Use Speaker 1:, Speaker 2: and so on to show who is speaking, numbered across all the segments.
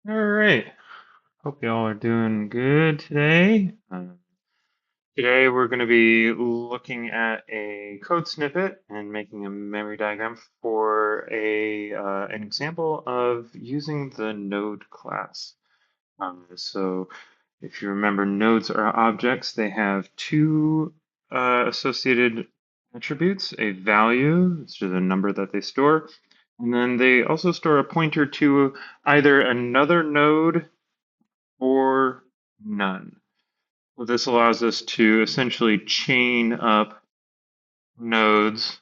Speaker 1: All right. Hope y'all are doing good today. Today we're going to be looking at a code snippet and making a memory diagram for an example of using the node class. So if you remember, nodes are objects. They have two associated attributes: a value, which is a number that they store, and then they also store a pointer to either another node or none. Well, this allows us to essentially chain up nodes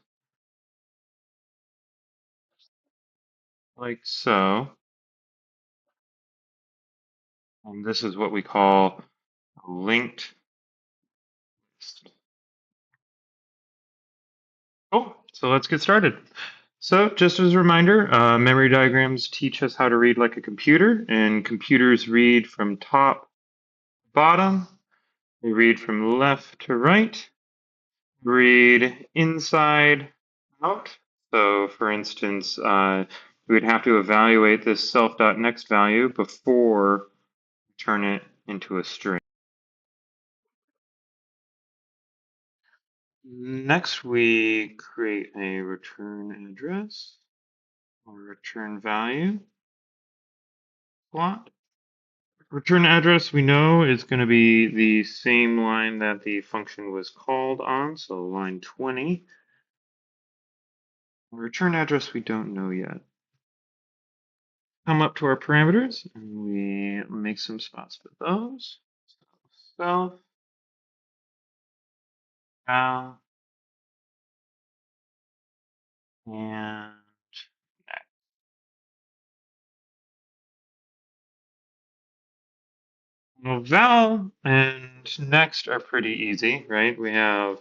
Speaker 1: like so. And this is what we call a linked list. Cool. So let's get started. So just as a reminder, memory diagrams teach us how to read like a computer, and computers read from top to bottom. They read from left to right, read inside out. So for instance, we would have to evaluate this self.next value before we turn it into a string. Next, we create a return address or return value plot. Return address we know is going to be the same line that the function was called on, so line 20. Return address we don't know yet. Come up to our parameters and we make some spots for those. So self, val, and next. Well, val and next are pretty easy, right? We have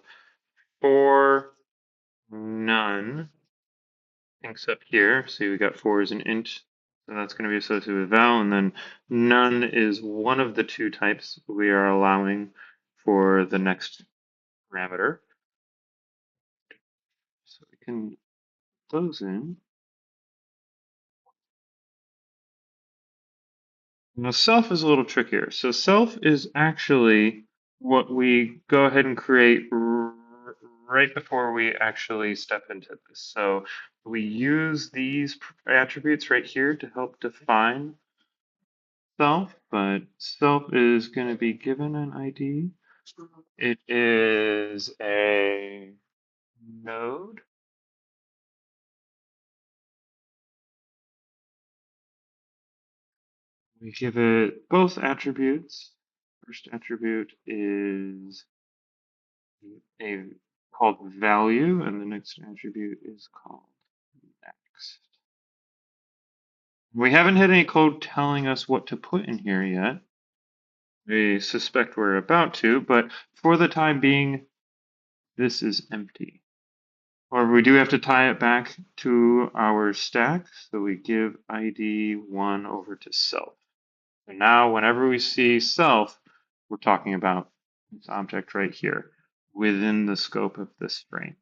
Speaker 1: for none things up here. See, we got for as an int, so that's going to be associated with val, and then none is one of the two types we are allowing for the next parameter. So we can put those in. Now, self is a little trickier. So, self is actually what we go ahead and create right before we actually step into this. So, we use these attributes right here to help define self, but self is going to be given an ID. It is a node. We give it both attributes. First attribute is a called value, and the next attribute is called next. We haven't had any code telling us what to put in here yet. We suspect we're about to, but for the time being, this is empty. Or we do have to tie it back to our stack, so we give ID1 over to self. And now whenever we see self, we're talking about this object right here within the scope of this frame.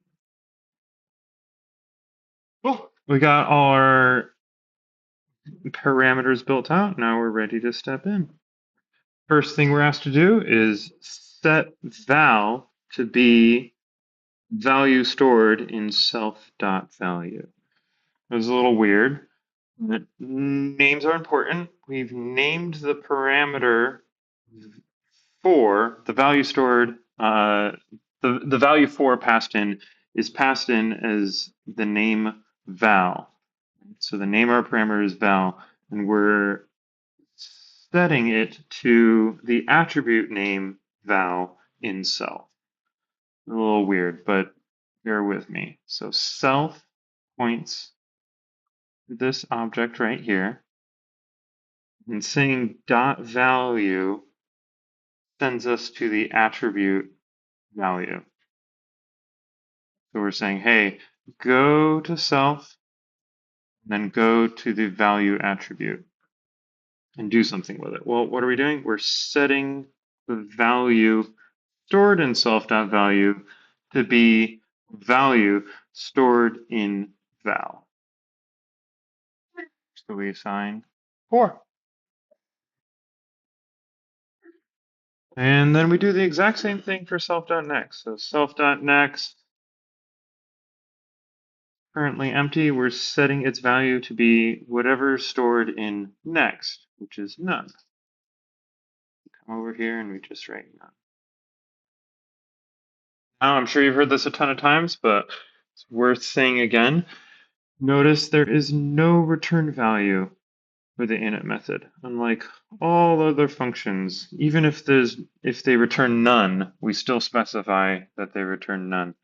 Speaker 1: Cool. We got our parameters built out. Now we're ready to step in. First thing we're asked to do is set val to be value stored in self.value. It was a little weird. Names are important. We've named the parameter for the value stored, the value for passed in is passed in as the name val. So the name of our parameter is val, and we're setting it to the attribute name val in self. A little weird, but bear with me. So self points to this object right here, and saying dot value sends us to the attribute value. So we're saying, hey, go to self, then go to the value attribute and do something with it. Well, what are we doing? We're setting the value stored in self.value to be value stored in val. So we assign 4. And then we do the exact same thing for self.next. So self.next, currently empty. We're setting its value to be whatever stored in next, which is none. Come over here and we just write none. Now, I'm sure you've heard this a ton of times, but it's worth saying again. Notice there is no return value for the init method, unlike all other functions. Even if they return none, we still specify that they return none.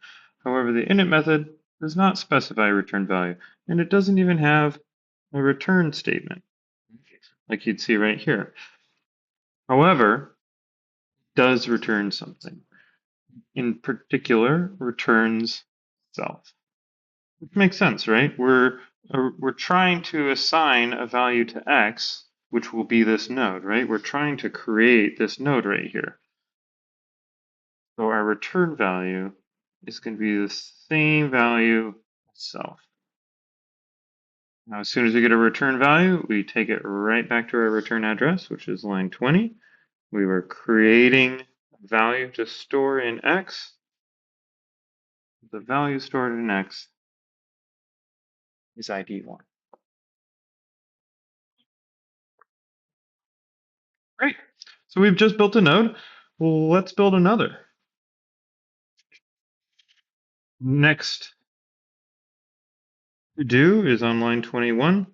Speaker 1: However, the init method does not specify a return value, and it doesn't even have a return statement, like you'd see right here. However, it does return something. In particular, returns self. Which makes sense, right? We're trying to assign a value to x, which will be this node, right? We're trying to create this node right here. So our return value is going to be the same value as self. Now, as soon as we get a return value, we take it right back to our return address, which is line 20. We were creating a value to store in x. The value stored in x is ID 1. Great. So we've just built a node. Well, let's build another. Next to do is on line 21.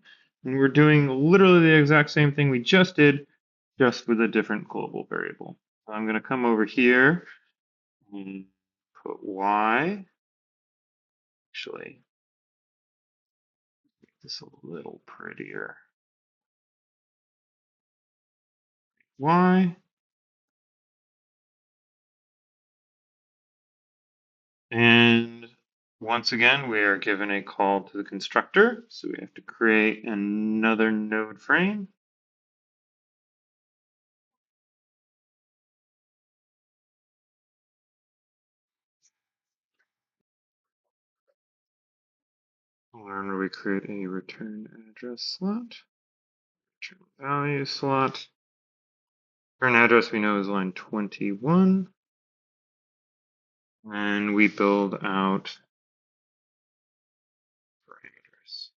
Speaker 1: And we're doing literally the exact same thing we just did, just with a different global variable. So I'm going to come over here and put y. Actually, make this a little prettier. Y. And once again, we are given a call to the constructor. So we have to create another node frame. Learn we create a return address slot, return value slot. Return address we know is line 21. And we build out parameters.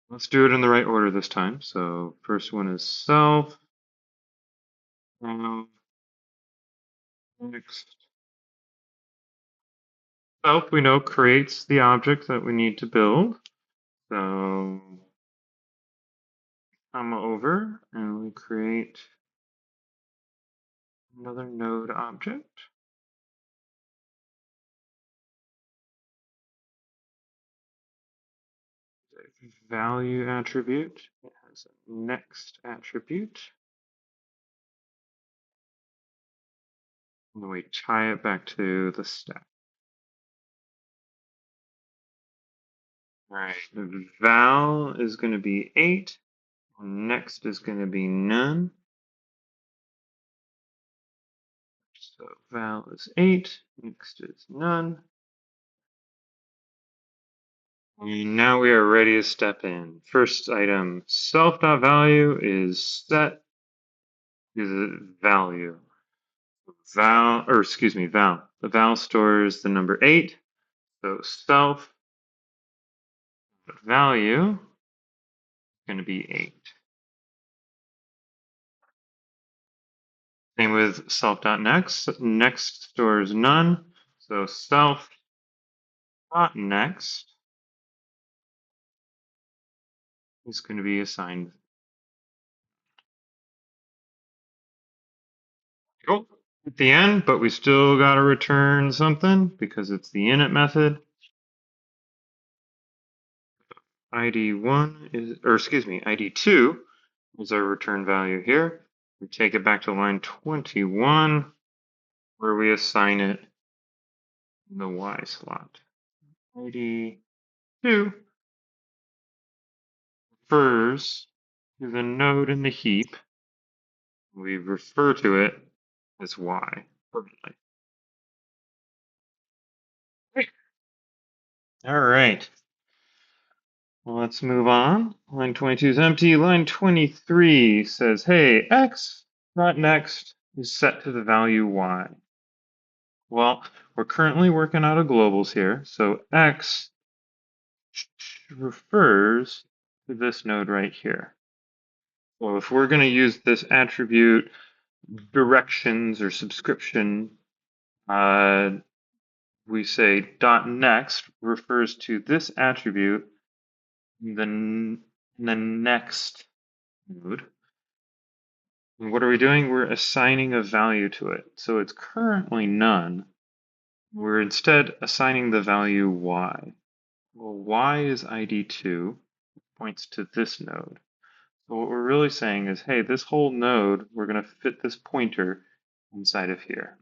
Speaker 1: Let's do it in the right order this time. So first one is self. Next. Self we know creates the object that we need to build. So come over and we create another node object. A value attribute. It has a next attribute. And we tie it back to the stack. All right, the val is going to be 8. Next is going to be none. So val is 8. Next is none. And now we are ready to step in. First item, self.value is set is a value. Val. The val stores the number 8. So self value is going to be 8. Same with self.next. Next stores none. So self.next is going to be assigned. Oh, at the end, but we still got to return something because it's the init method. ID1 is, or excuse me, ID2 is our return value here. We take it back to line 21 where we assign it in the Y slot. ID2 refers to the node in the heap. We refer to it as Y permanently. Great. All right. Well, let's move on. Line 22 is empty. Line 23 says, hey, X, not next, is set to the value y? Well, we're currently working out of globals here, so x refers to this node right here. Well, if we're going to use this attribute directions or subscription, we say dot next refers to this attribute, the next node. And what are we doing? We're assigning a value to it. So it's currently none. We're instead assigning the value y. Well, y is ID 2, points to this node. So what we're really saying is, hey, this whole node, we're going to fit this pointer inside of here.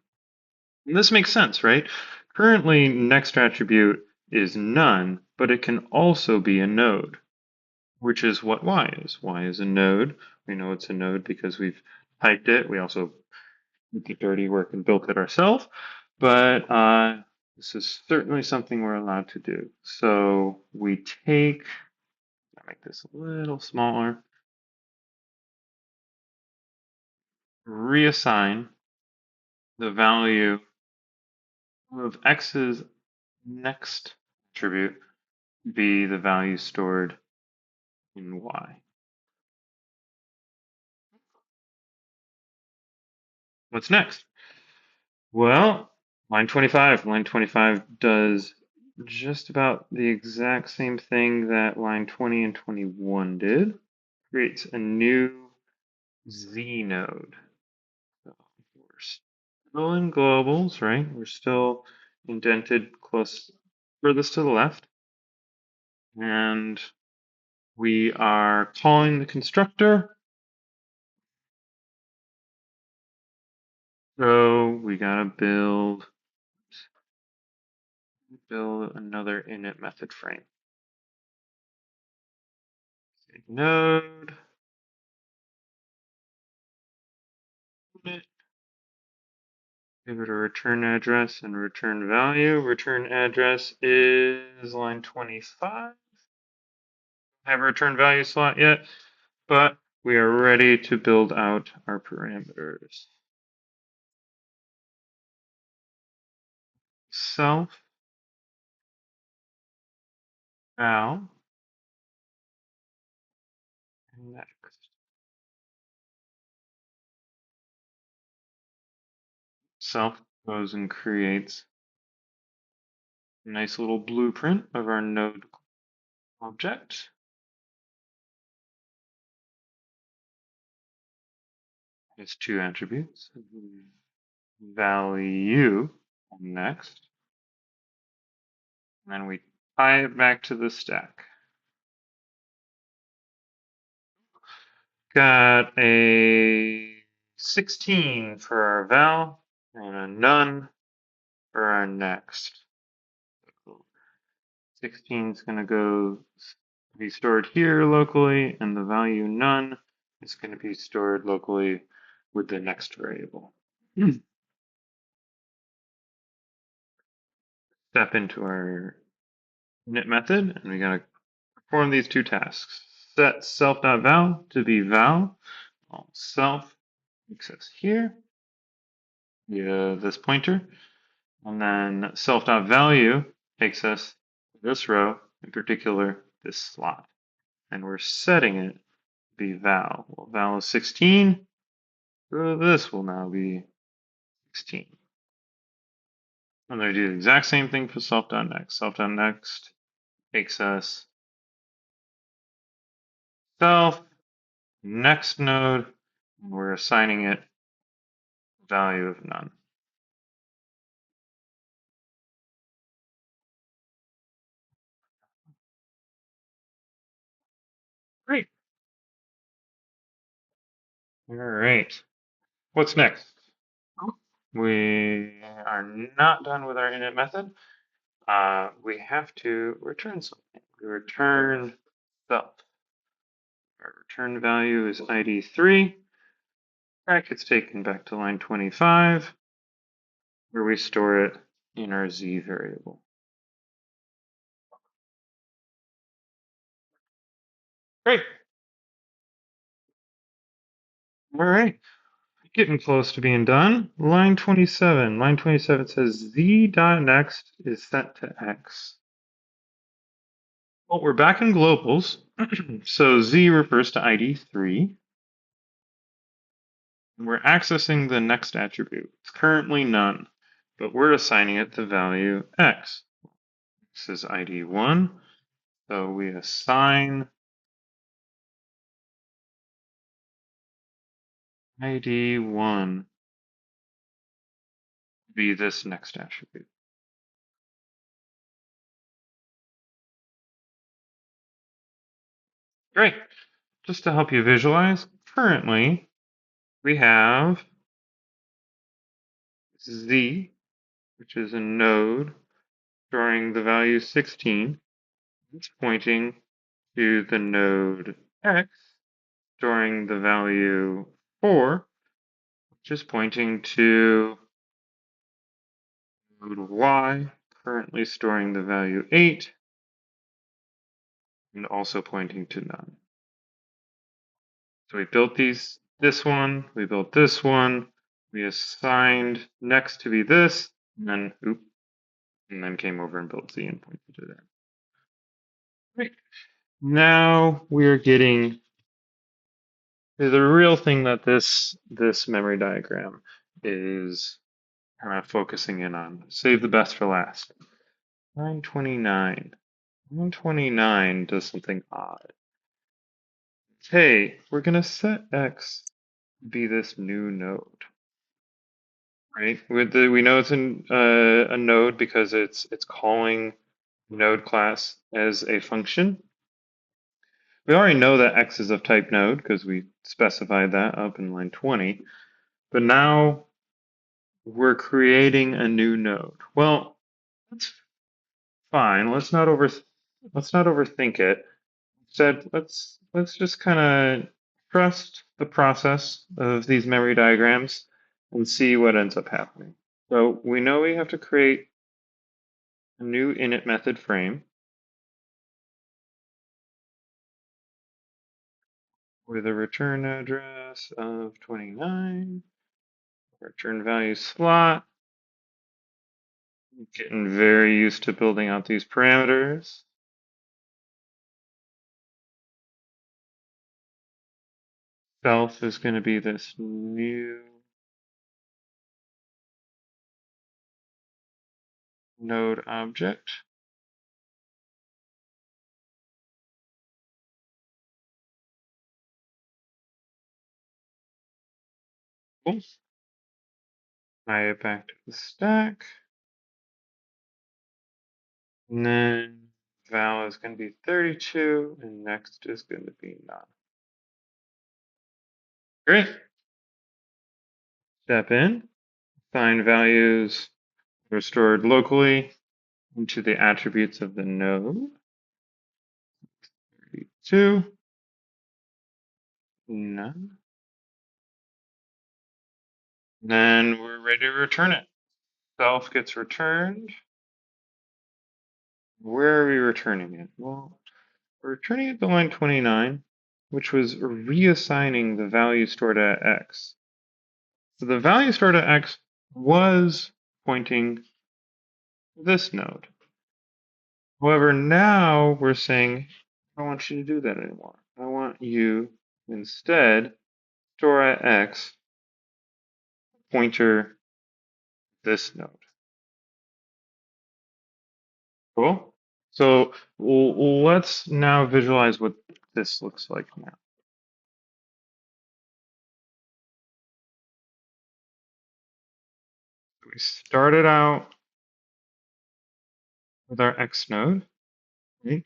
Speaker 1: And this makes sense, right? Currently, next attribute is none, but it can also be a node, which is what y is. Y is a node. We know it's a node because we've typed it. We also did the dirty work and built it ourselves. But this is certainly something we're allowed to do. So we take, I'll make this a little smaller, reassign the value of x's next attribute be the value stored in y. What's next? Well, line 25. Line 25 does just about the exact same thing that line 20 and 21 did. Creates a new Z node. So we're still in globals, right? We're still indented close, furthest to the left. And we are calling the constructor. So we gotta build another init method frame. Node, init, give it a return address and return value. Return address is line 25. Have a return value slot yet, but we are ready to build out our parameters. Self val next. Self goes and creates a nice little blueprint of our node object. It's two attributes. Value next. And then we tie it back to the stack. Got a 16 for our val and a none for our next. 16 is going to go be stored here locally, and the value none is going to be stored locally with the next variable. Step into our init method, and we got to perform these two tasks. Set self.val to be val. Self access here via this pointer, and then self.value takes us to this row, in particular this slot, and we're setting it to be val. Well, val is 16, so this will now be 16. I'm going to do the exact same thing for self.next. Self.next takes us self, next node, and we're assigning it value of none. Great. All right. What's next? We are not done with our init method. We have to return something. We return self. Our return value is ID 3. That gets taken back to line 25, where we store it in our Z variable. Great. All right. Getting close to being done. Line 27. Line 27 says z dot next is set to x. Well, we're back in globals. So z refers to ID 3. And we're accessing the next attribute. It's currently none, but we're assigning it the value x. This is ID 1. So we assign ID 1 to be this next attribute. Great. Just to help you visualize, currently we have z, which is a node storing the value 16. It's pointing to the node x, storing the value 4, which is pointing to node y, currently storing the value 8, and also pointing to none. So we built this one, we built this one, we assigned next to be this, and then came over and built z and pointed to there. Great. Now we're getting to the real thing that this memory diagram is kind of focusing in on. Save the best for last. 929. 929 does something odd. Hey, we're gonna set x to be this new node, right? We know it's a node because it's calling node class as a function. We already know that x is of type node because we specified that up in line 20. But now we're creating a new node. Well, that's fine. Let's not overthink it. Instead, let's just kind of trust the process of these memory diagrams and see what ends up happening. So we know we have to create a new init method frame with a return address of 29, return value slot. Getting very used to building out these parameters. Self is going to be this new node object. Cool. Tie it back to the stack. And then val is going to be 32, and next is going to be none. Great. Step in. Find values are stored locally into the attributes of the node. 32. None. Then we're ready to return it. Self gets returned. Where are we returning it? Well, we're returning it to line 29, which was reassigning the value stored at x. So the value stored at x was pointing to this node. However, now we're saying, I don't want you to do that anymore. I want you instead store at x pointer this node. Cool. So let's now visualize what this looks like now. We started out with our x node, right?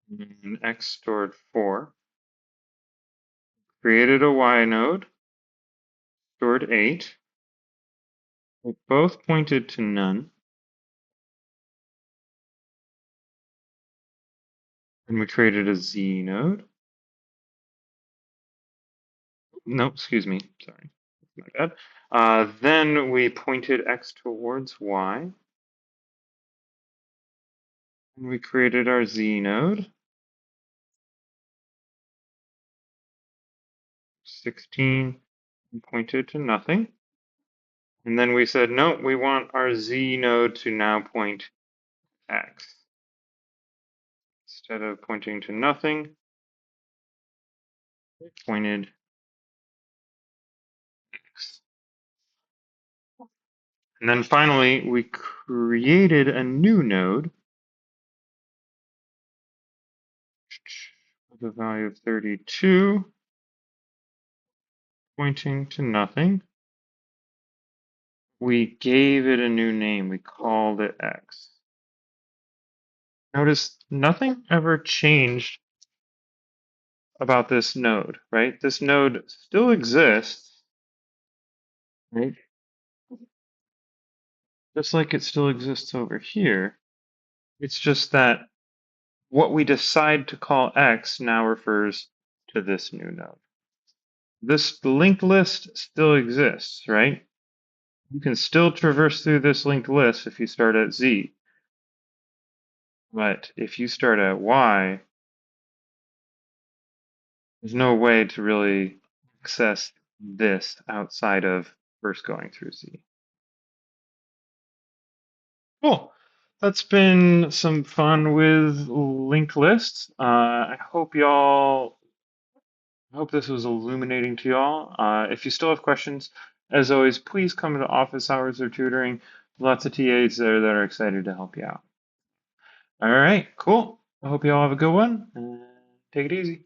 Speaker 1: And x stored 4. Created a y node, stored 8. They both pointed to none. And we created a z node. No, excuse me. Sorry. My bad. Then we pointed x towards y. And we created our z node. 16. and pointed to nothing. And then we said, no, we want our z node to now point x. Instead of pointing to nothing, it pointed x. And then finally, we created a new node with a value of 32, pointing to nothing. We gave it a new name. We called it x. Notice nothing ever changed about this node, right? This node still exists, right? Just like it still exists over here. It's just that what we decide to call x now refers to this new node. This linked list still exists, right? You can still traverse through this linked list if you start at z. But if you start at y, there's no way to really access this outside of first going through z. Cool. That's been some fun with linked lists. I hope this was illuminating to y'all. If you still have questions, as always, please come to office hours or tutoring. Lots of TAs there that are excited to help you out. All right, cool. I hope you all have a good one and take it easy.